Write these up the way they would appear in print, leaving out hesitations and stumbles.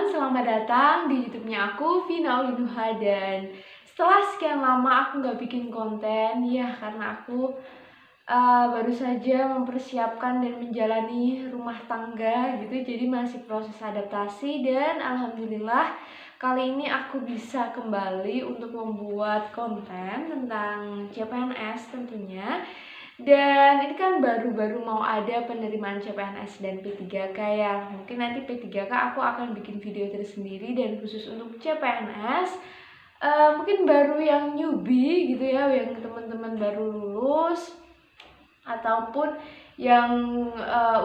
teman-teman, selamat datang di YouTube-nya aku, Vina Aulinuha. Dan setelah sekian lama aku nggak bikin konten, ya karena aku baru saja mempersiapkan dan menjalani rumah tangga gitu, jadi masih proses adaptasi. Dan alhamdulillah kali ini aku bisa kembali untuk membuat konten tentang CPNS tentunya. Dan ini kan baru-baru mau ada penerimaan CPNS dan P3K ya. Mungkin nanti P3K aku akan bikin video tersendiri, dan khusus untuk CPNS mungkin baru yang newbie gitu ya, yang teman-teman baru lulus ataupun yang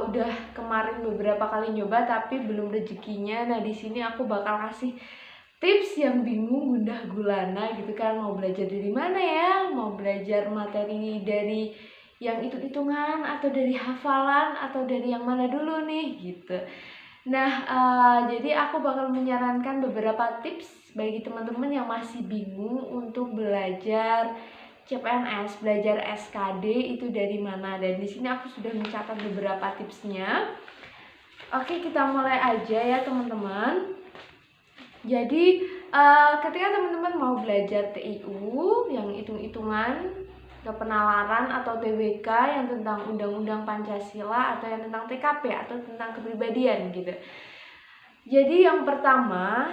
udah kemarin beberapa kali nyoba tapi belum rezekinya. Nah, di sini aku bakal kasih tips yang bingung gundah gulana gitu kan, mau belajar dari mana ya, mau belajar materi dari yang hitung-hitungan atau dari hafalan atau dari yang mana dulu nih gitu. Nah, jadi aku bakal menyarankan beberapa tips bagi teman-teman yang masih bingung untuk belajar CPNS, belajar SKD itu dari mana. Dan di sini aku sudah mencatat beberapa tipsnya. Oke, kita mulai aja ya teman-teman. Jadi ketika teman-teman mau belajar TIU yang hitung-hitungan, kepenalaran atau TBK yang tentang Undang-Undang Pancasila, atau yang tentang TKP atau tentang kepribadian gitu. Jadi yang pertama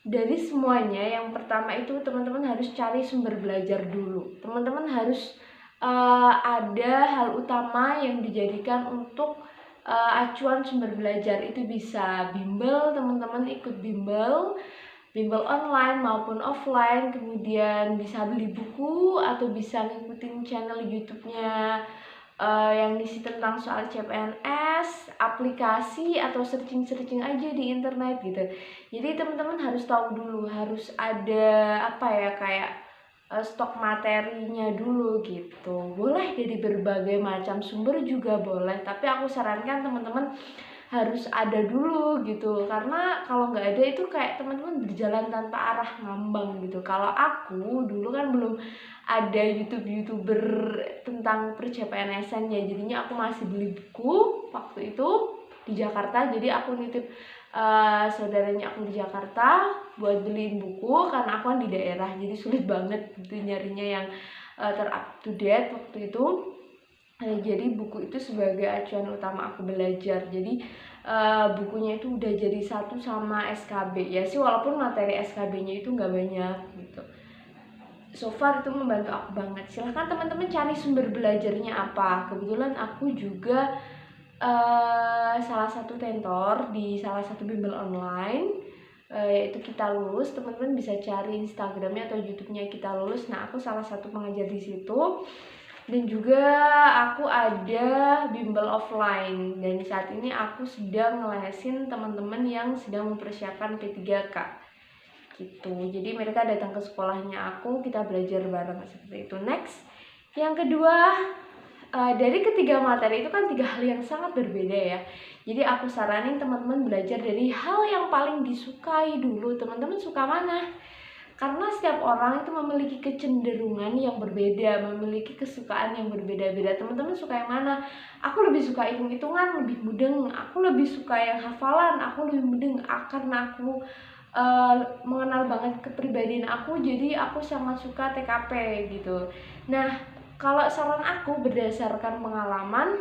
dari semuanya, yang pertama itu teman-teman harus cari sumber belajar dulu. Teman-teman harus ada hal utama yang dijadikan untuk acuan sumber belajar. Itu bisa bimbel, teman-teman ikut bimbel online maupun offline, kemudian bisa beli buku atau bisa ngikutin channel YouTube-nya yang ngisi tentang soal CPNS, aplikasi atau searching aja di internet gitu. Jadi teman-teman harus tahu dulu, harus ada kayak stok materinya dulu gitu. Boleh dari berbagai macam sumber juga boleh, tapi aku sarankan teman-teman harus ada dulu gitu, karena kalau nggak ada itu kayak teman-teman berjalan tanpa arah, ngambang gitu. Kalau aku dulu kan belum ada youtuber tentang per-CPNS-an ya, jadinya aku masih beli buku waktu itu di Jakarta. Jadi aku nitip saudaranya aku di Jakarta buat beliin buku, karena aku kan di daerah jadi sulit banget gitu nyarinya yang ter-up to date waktu itu. Jadi buku itu sebagai acuan utama aku belajar. Jadi bukunya itu udah jadi satu sama SKB ya sih, walaupun materi SKB-nya itu nggak banyak gitu. So far itu membantu aku banget. Silahkan teman-teman cari sumber belajarnya apa. Kebetulan aku juga salah satu tentor di salah satu bimbel online, yaitu Kita Lulus. Teman-teman bisa cari Instagramnya atau YouTube-nya Kita Lulus. Nah, aku salah satu pengajar di situ. Dan juga aku ada bimbel offline, dan saat ini aku sedang ngelesin teman-teman yang sedang mempersiapkan P3K gitu. Jadi mereka datang ke sekolahnya aku, kita belajar bareng seperti itu. Next, yang kedua, dari ketiga materi itu kan 3 hal yang sangat berbeda ya. Jadi aku saranin teman-teman belajar dari hal yang paling disukai dulu. Teman-teman suka mana? Karena setiap orang itu memiliki kecenderungan yang berbeda, memiliki kesukaan yang berbeda-beda. Teman-teman suka yang mana? Aku lebih suka hitung-hitungan, lebih mudeng. Aku lebih suka yang hafalan, aku lebih mudeng. Karena aku mengenal banget kepribadian aku, jadi aku sangat suka TKP gitu. Nah, kalau saran aku berdasarkan pengalaman,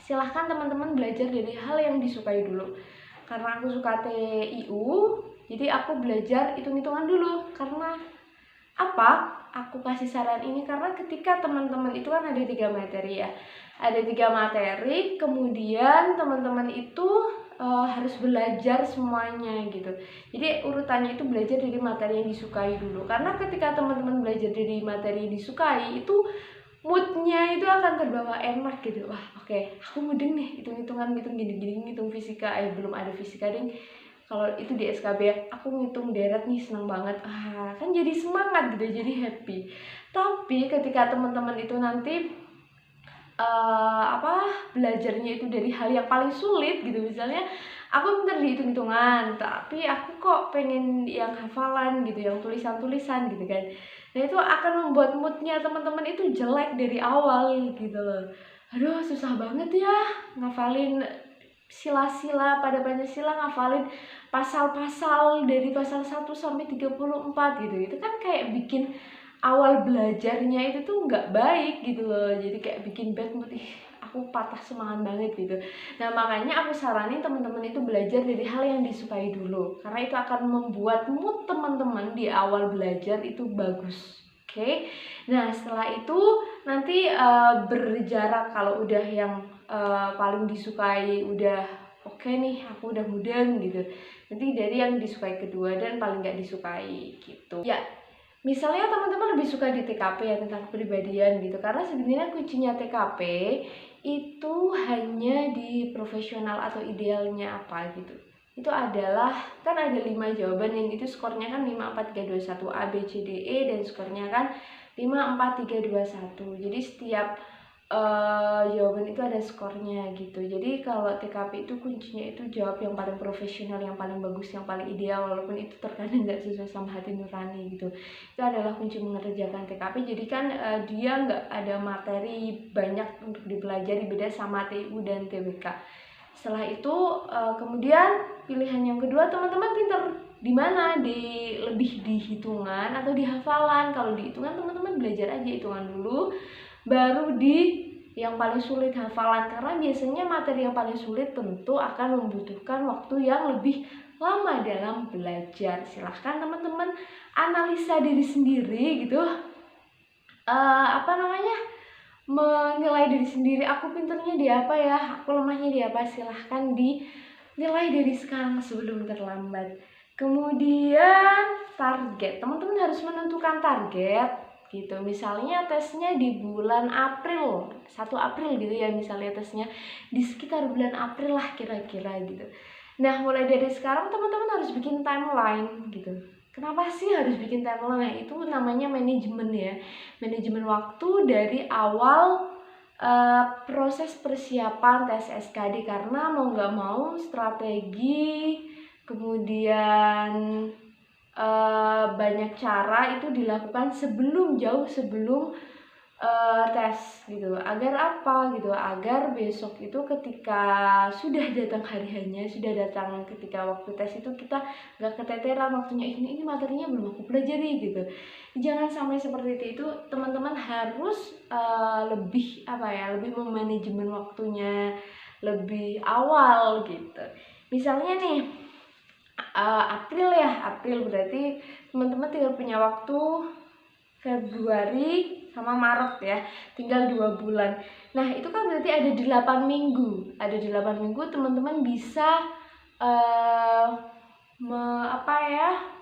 silahkan teman-teman belajar dari hal yang disukai dulu. Karena aku suka TIU, jadi aku belajar hitung-hitungan dulu. Karena apa? Aku kasih saran ini karena ketika teman-teman itu kan ada 3 materi ya. Ada 3 materi, kemudian teman-teman itu harus belajar semuanya gitu. Jadi urutannya itu belajar dari materi yang disukai dulu. Karena ketika teman-teman belajar dari materi yang disukai, itu moodnya itu akan terbawa enak gitu. Wah, oke, aku mudeng nih hitung-hitungan, ngitung gini-gini, ngitung fisika. Belum ada fisika ding. Kalau itu di SKB aku ngitung deret nih, seneng banget. Kan jadi semangat gitu, jadi happy. Tapi ketika teman-teman itu nanti belajarnya itu dari hal yang paling sulit gitu, misalnya aku pintar di hitung-hitungan tapi aku kok pengen yang hafalan gitu, yang tulisan-tulisan gitu kan. Nah, itu akan membuat moodnya teman-teman itu jelek dari awal gitu loh. Aduh, susah banget ya ngafalin sila-sila pada Pancasila, ngafalin pasal-pasal dari pasal 1 sampai 34 gitu. Itu kan kayak bikin awal belajarnya itu tuh nggak baik gitu loh. Jadi kayak bikin bad mood, aku patah semangat banget gitu. Nah, makanya aku saranin teman-teman itu belajar dari hal yang disukai dulu, karena itu akan membuat mood teman-teman di awal belajar itu bagus. Oke. Nah, setelah itu nanti berjarak, kalau udah yang paling disukai udah oke nih, aku udah mudeng gitu, nanti dari yang disukai kedua dan paling gak disukai gitu ya. Misalnya teman-teman lebih suka di TKP ya, tentang kepribadian gitu, karena sebenarnya kuncinya TKP itu hanya di profesional atau idealnya apa gitu. Itu adalah, kan ada 5 jawaban yang itu skornya kan 5, 4, 3, 2, 1 A, B, C, D, E, dan skornya kan 5, 4, 3, 2, 1. Jadi setiap jawaban itu ada skornya gitu. Jadi kalau TKP itu kuncinya itu jawab yang paling profesional, yang paling bagus, yang paling ideal, walaupun itu terkadang nggak sesuai sama hati nurani gitu. Itu adalah kunci mengerjakan TKP. Jadi kan dia nggak ada materi banyak untuk dipelajari, beda sama TU dan TBK. Setelah itu kemudian pilihan yang kedua, teman-teman pinter di mana, lebih di hitungan atau di hafalan. Kalau di hitungan teman-teman belajar aja hitungan dulu, baru di yang paling sulit hafalan, karena biasanya materi yang paling sulit tentu akan membutuhkan waktu yang lebih lama dalam belajar. Silahkan teman-teman analisa diri sendiri gitu, menilai diri sendiri, aku pinternya di apa ya, aku lemahnya di apa. Silahkan dinilai dari sekarang sebelum terlambat. Kemudian target, teman-teman harus menentukan target gitu. Misalnya tesnya di bulan April, 1 April gitu ya, misalnya tesnya di sekitar bulan April lah kira-kira gitu. Nah, mulai dari sekarang teman-teman harus bikin timeline gitu. Kenapa sih harus bikin timeline? Nah, itu namanya manajemen ya, manajemen waktu dari awal proses persiapan tes SKD, karena mau nggak mau strategi, kemudian banyak cara itu dilakukan jauh sebelum tes gitu. Agar apa gitu? Agar besok itu ketika sudah datang hari-harinya, sudah datang ketika waktu tes itu, kita nggak keteteran waktunya, ini materinya belum aku pelajari gitu. Jangan sampai seperti itu. Teman-teman harus lebih memanajemen waktunya lebih awal gitu. Misalnya nih April berarti teman-teman tinggal punya waktu Februari sama Maret ya, tinggal 2 bulan. Nah, itu kan berarti ada 8 minggu. Ada 8 minggu teman-teman bisa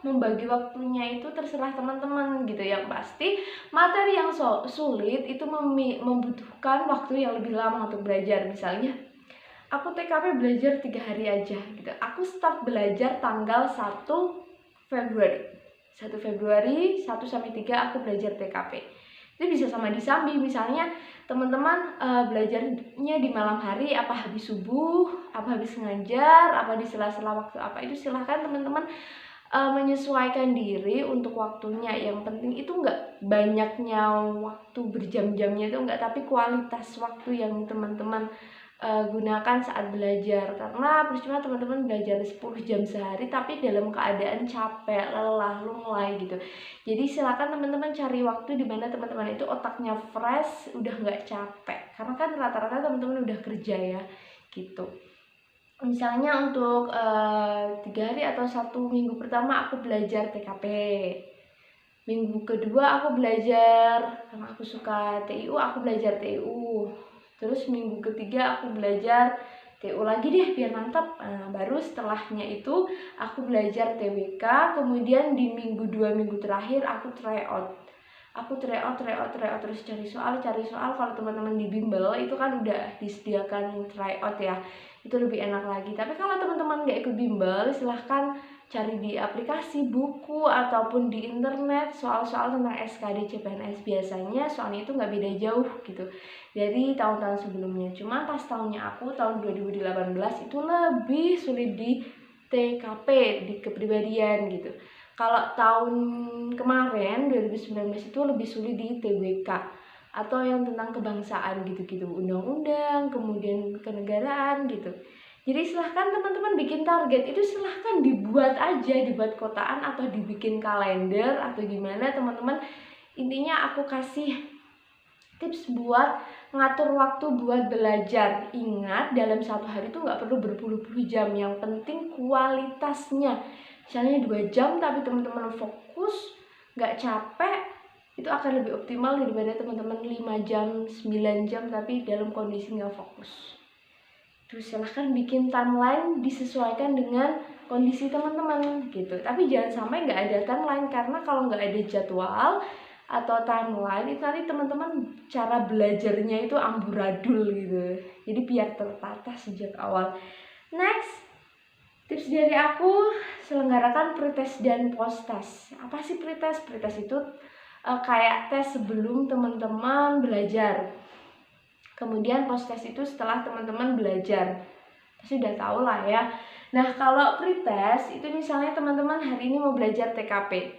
membagi waktunya itu terserah teman-teman gitu. Yang pasti materi yang sulit itu membutuhkan waktu yang lebih lama untuk belajar. Misalnya aku TKP belajar 3 hari aja gitu. Aku start belajar tanggal 1 Februari. 1 Februari 1 sampai 3 aku belajar TKP. Itu bisa sama disambi. Misalnya teman-teman belajarnya di malam hari, apa habis subuh, apa habis ngajar, apa di sela-sela waktu apa, itu silahkan teman-teman menyesuaikan diri untuk waktunya. Yang penting itu nggak banyaknya waktu berjam-jamnya itu enggak, tapi kualitas waktu yang teman-teman gunakan saat belajar. Karena percuma teman-teman belajar 10 jam sehari tapi dalam keadaan capek, lelah, lunglai gitu. Jadi silakan teman-teman cari waktu di mana teman-teman itu otaknya fresh, udah nggak capek. Karena kan rata-rata teman-teman udah kerja ya gitu. Misalnya untuk 3 hari atau 1 minggu pertama aku belajar TKP, minggu kedua aku belajar, karena aku suka TIU, aku belajar TIU. Terus minggu ketiga aku belajar TU lagi deh biar mantap. Nah, baru setelahnya itu aku belajar TWK. Kemudian di 2 minggu terakhir aku try out. Aku try out terus cari soal. Kalau teman-teman di bimbel itu kan udah disediakan try out ya, itu lebih enak lagi. Tapi kalau teman-teman nggak ikut bimbel, silahkan cari di aplikasi, buku, ataupun di internet soal-soal tentang SKD CPNS. Biasanya soalnya itu nggak beda jauh gitu dari tahun-tahun sebelumnya. Cuma pas tahunnya aku, tahun 2018 itu lebih sulit di TKP, di kepribadian gitu. Kalau tahun kemarin 2019 itu lebih sulit di TWK atau yang tentang kebangsaan gitu-gitu, undang-undang, kemudian kenegaraan gitu. Jadi silahkan teman-teman bikin target itu, silahkan dibuat aja, dibuat kotaan atau dibikin kalender atau gimana teman-teman. Intinya aku kasih tips buat ngatur waktu buat belajar. Ingat, dalam satu hari itu nggak perlu berpuluh-puluh jam, yang penting kualitasnya. Misalnya 2 jam tapi teman-teman fokus, nggak capek, itu akan lebih optimal daripada teman-teman 5 jam, 9 jam tapi dalam kondisi nggak fokus. Terus silahkan bikin timeline disesuaikan dengan kondisi teman-teman gitu. Tapi jangan sampai nggak ada timeline, karena kalau nggak ada jadwal atau timeline itu nanti teman-teman cara belajarnya itu amburadul gitu. Jadi biar tertata sejak awal. Next, tips dari aku, selenggarakan pretest dan post-test. Apa sih pretest? Pretest itu kayak tes sebelum teman-teman belajar. Kemudian post-test itu setelah teman-teman belajar. Pasti udah tahu lah ya. Nah, kalau pretest itu misalnya teman-teman hari ini mau belajar TKP.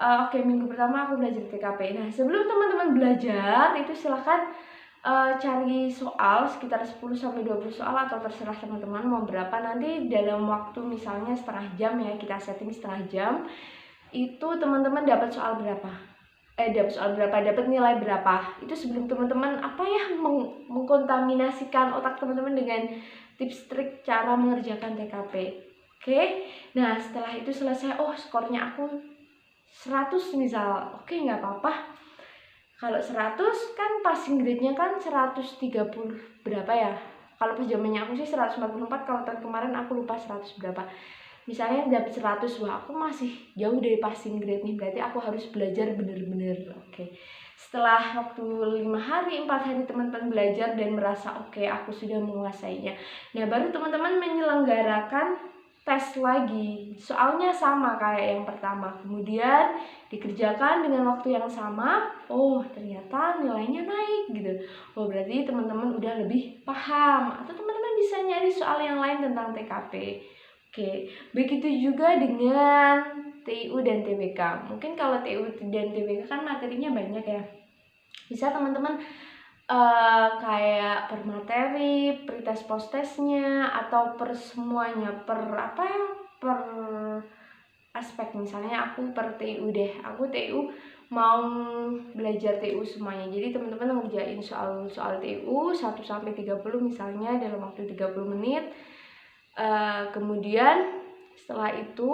Oke, minggu pertama aku belajar TKP. Nah, sebelum teman-teman belajar itu silahkan cari soal sekitar 10-20 soal atau terserah teman-teman mau berapa. Nanti dalam waktu misalnya setengah jam ya, kita setting setengah jam. Itu teman-teman dapat soal berapa? Dapat nilai berapa. Itu sebelum teman-teman mengkontaminasikan otak teman-teman dengan tips trik cara mengerjakan TKP. Oke. Nah, setelah itu selesai, skornya aku 100 misal. Oke, nggak apa-apa. Kalau 100 kan passing grade-nya kan 130 berapa ya? Kalau pas zamannya aku sih 144, kalau tahun kemarin aku lupa 100 berapa. Misalnya dapat 100, wah aku masih jauh dari passing grade nih, berarti aku harus belajar bener-bener. Oke. Setelah waktu 5 hari, 4 hari teman-teman belajar dan merasa oke, aku sudah menguasainya. Nah, baru teman-teman menyelenggarakan tes lagi. Soalnya sama kayak yang pertama. Kemudian dikerjakan dengan waktu yang sama. Oh, ternyata nilainya naik gitu. Oh, berarti teman-teman udah lebih paham. Atau teman-teman bisa nyari soal yang lain tentang TKP. Oke, begitu juga dengan TIU dan TBK. Mungkin kalau TIU dan TBK kan materinya banyak ya. Bisa teman-teman kayak per materi, pretest post-testnya, atau per semuanya, per aspek. Misalnya aku per TIU deh, aku TIU mau belajar TIU semuanya. Jadi teman-teman ngerjain soal TIU 1-30 misalnya dalam waktu 30 menit. Kemudian setelah itu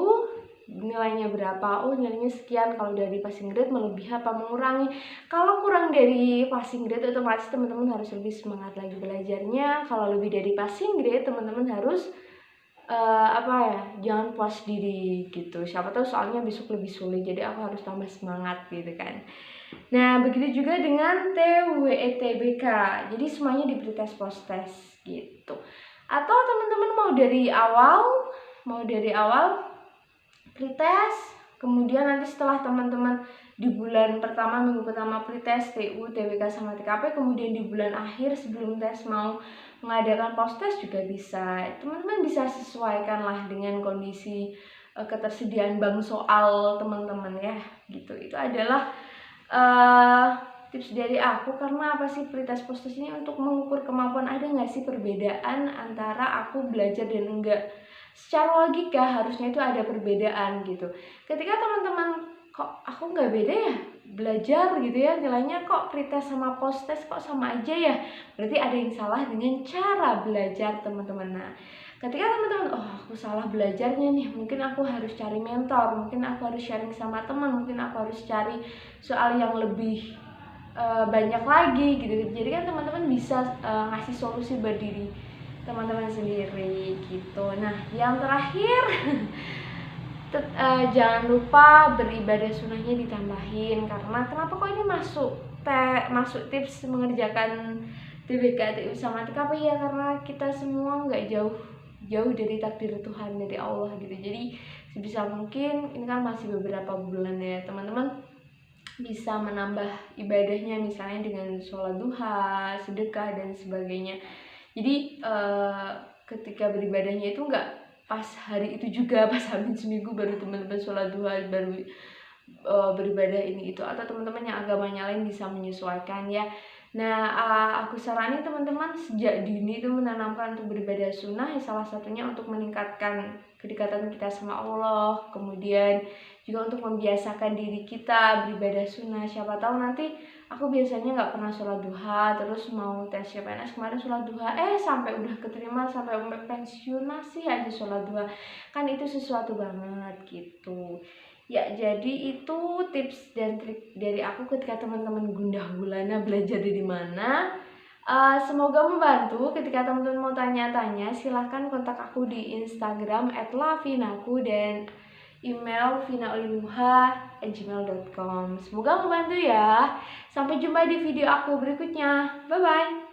nilainya berapa? Oh, nilainya sekian. Kalau dari passing grade melebihi apa mengurangi? Kalau kurang dari passing grade otomatis teman-teman harus lebih semangat lagi belajarnya. Kalau lebih dari passing grade teman-teman harus jangan puas diri gitu. Siapa tahu soalnya besok lebih sulit, jadi aku harus tambah semangat gitu kan. Nah, begitu juga dengan TWETBK. Jadi semuanya di pretest post-test gitu. Atau teman-teman mau dari awal pretest, kemudian nanti setelah teman-teman di bulan pertama, minggu pertama pretest TU, TWK sama TKP, kemudian di bulan akhir sebelum tes mau mengadakan post-test juga bisa. Teman-teman bisa sesuaikan lah dengan kondisi ketersediaan bank soal teman-teman ya gitu. Itu adalah tips dari aku. Karena apa sih, pretest post-test ini untuk mengukur kemampuan. Ada nggak sih perbedaan antara aku belajar dan enggak? Secara logika harusnya itu ada perbedaan gitu. Ketika teman-teman kok aku nggak beda ya belajar gitu ya, nilainya kok pretest sama post-test kok sama aja ya, berarti ada yang salah dengan cara belajar teman-teman. Nah, ketika teman-teman aku salah belajarnya nih, mungkin aku harus cari mentor, mungkin aku harus sharing sama teman, mungkin aku harus cari soal yang lebih banyak lagi gitu. Jadi kan teman-teman bisa ngasih solusi buat diri teman-teman sendiri gitu. Nah, yang terakhir jangan lupa beribadah sunnahnya ditambahin. Karena kenapa kok ini masuk tips mengerjakan TBK, TU sama TKP ya, karena kita semua nggak jauh dari takdir Tuhan, dari Allah gitu. Jadi sebisa mungkin ini kan masih beberapa bulan ya, teman-teman bisa menambah ibadahnya misalnya dengan sholat duha, sedekah dan sebagainya. Jadi ketika beribadahnya itu nggak pas hari itu juga, pas habis seminggu baru teman-teman sholat duha, baru beribadah ini itu. Atau teman-teman yang agamanya lain bisa menyesuaikan ya. Nah, aku saranin teman-teman sejak dini itu menanamkan untuk beribadah sunnah, ya salah satunya untuk meningkatkan kedekatan kita sama Allah, kemudian juga untuk membiasakan diri kita beribadah sunnah. Siapa tahu nanti aku biasanya nggak pernah sholat duha, terus mau tes CPNS kemarin sholat duha, sampai udah keterima, sampai pensiun masih aja sholat duha. Kan itu sesuatu banget gitu. Ya, jadi itu tips dan trik dari aku ketika teman-teman gundah gulana belajar dari mana. Semoga membantu. Ketika teman-teman mau tanya-tanya, silahkan kontak aku di Instagram @lavinaku dan email vinaolinuha@gmail.com. Semoga membantu ya. Sampai jumpa di video aku berikutnya. Bye-bye.